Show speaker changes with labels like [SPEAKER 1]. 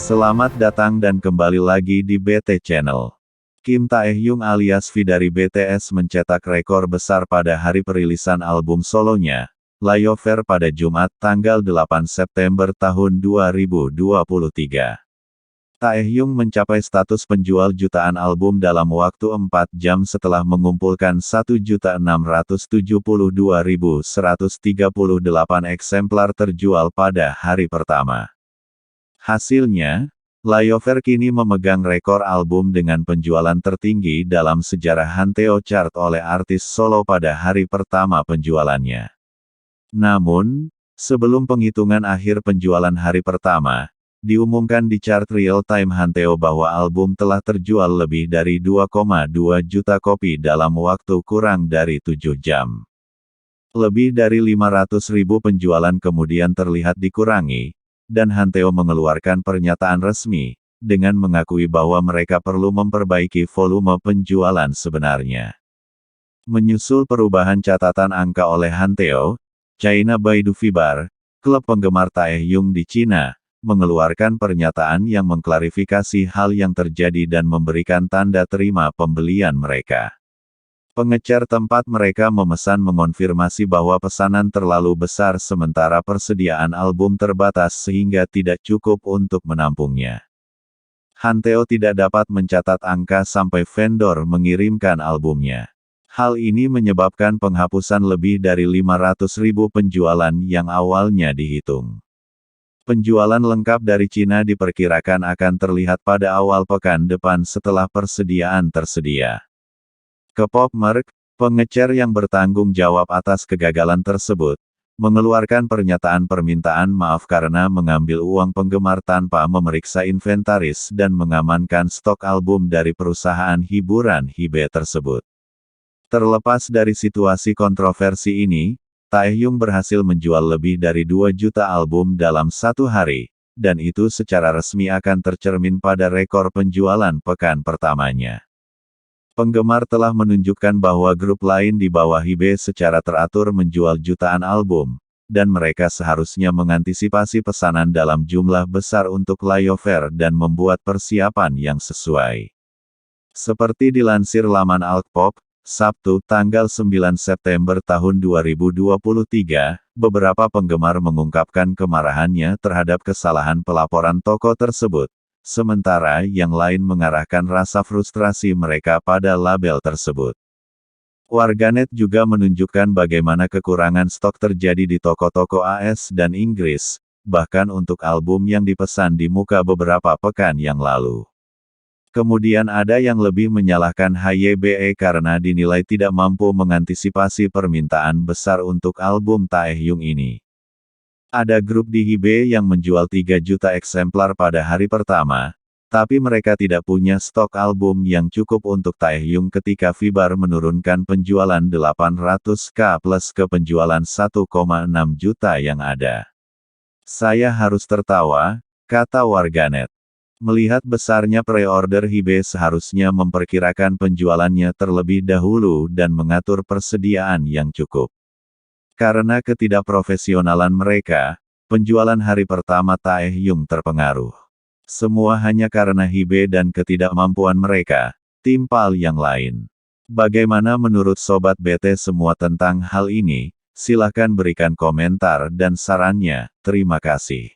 [SPEAKER 1] Selamat datang dan kembali lagi di BT Channel. Kim Taehyung alias V dari BTS mencetak rekor besar pada hari perilisan album solonya, Layover pada Jumat tanggal 8 September tahun 2023. Taehyung mencapai status penjual jutaan album dalam waktu 4 jam setelah mengumpulkan 1.672.138 eksemplar terjual pada hari pertama. Hasilnya, Layover kini memegang rekor album dengan penjualan tertinggi dalam sejarah Hanteo Chart oleh artis solo pada hari pertama penjualannya. Namun, sebelum penghitungan akhir penjualan hari pertama, diumumkan di chart real-time Hanteo bahwa album telah terjual lebih dari 2,2 juta kopi dalam waktu kurang dari 7 jam. Lebih dari 500.000 penjualan kemudian terlihat dikurangi, dan Hanteo mengeluarkan pernyataan resmi, dengan mengakui bahwa mereka perlu memperbaiki volume penjualan sebenarnya. Menyusul perubahan catatan angka oleh Hanteo, China Baidu Vibar, klub penggemar Taehyung di Cina, mengeluarkan pernyataan yang mengklarifikasi hal yang terjadi dan memberikan tanda terima pembelian mereka. Pengecer tempat mereka memesan mengonfirmasi bahwa pesanan terlalu besar sementara persediaan album terbatas sehingga tidak cukup untuk menampungnya. Hanteo tidak dapat mencatat angka sampai vendor mengirimkan albumnya. Hal ini menyebabkan penghapusan lebih dari 500.000 penjualan yang awalnya dihitung. Penjualan lengkap dari Cina diperkirakan akan terlihat pada awal pekan depan setelah persediaan tersedia. K-pop Merc, pengecer yang bertanggung jawab atas kegagalan tersebut, mengeluarkan pernyataan permintaan maaf karena mengambil uang penggemar tanpa memeriksa inventaris dan mengamankan stok album dari perusahaan hiburan Hybe tersebut. Terlepas dari situasi kontroversi ini, Taehyung berhasil menjual lebih dari 2 juta album dalam satu hari, dan itu secara resmi akan tercermin pada rekor penjualan pekan pertamanya. Penggemar telah menunjukkan bahwa grup lain di bawah Hybe secara teratur menjual jutaan album, dan mereka seharusnya mengantisipasi pesanan dalam jumlah besar untuk Layover dan membuat persiapan yang sesuai. Seperti dilansir laman Altpop, Sabtu, tanggal 9 September tahun 2023, beberapa penggemar mengungkapkan kemarahannya terhadap kesalahan pelaporan toko tersebut, sementara yang lain mengarahkan rasa frustrasi mereka pada label tersebut. Warganet juga menunjukkan bagaimana kekurangan stok terjadi di toko-toko AS dan Inggris, bahkan untuk album yang dipesan di muka beberapa pekan yang lalu. Kemudian ada yang lebih menyalahkan HYBE karena dinilai tidak mampu mengantisipasi permintaan besar untuk album Taehyung ini. Ada grup di Hybe yang menjual 3 juta eksemplar pada hari pertama, tapi mereka tidak punya stok album yang cukup untuk Taehyung ketika Vibar menurunkan penjualan 800k plus ke penjualan 1,6 juta yang ada. Saya harus tertawa, kata warganet. Melihat besarnya pre-order Hybe seharusnya memperkirakan penjualannya terlebih dahulu dan mengatur persediaan yang cukup. Karena ketidakprofesionalan mereka, penjualan hari pertama Taehyung terpengaruh. Semua hanya karena Hybe dan ketidakmampuan mereka, timpal yang lain. Bagaimana menurut Sobat BT semua tentang hal ini? Silahkan berikan komentar dan sarannya, terima kasih.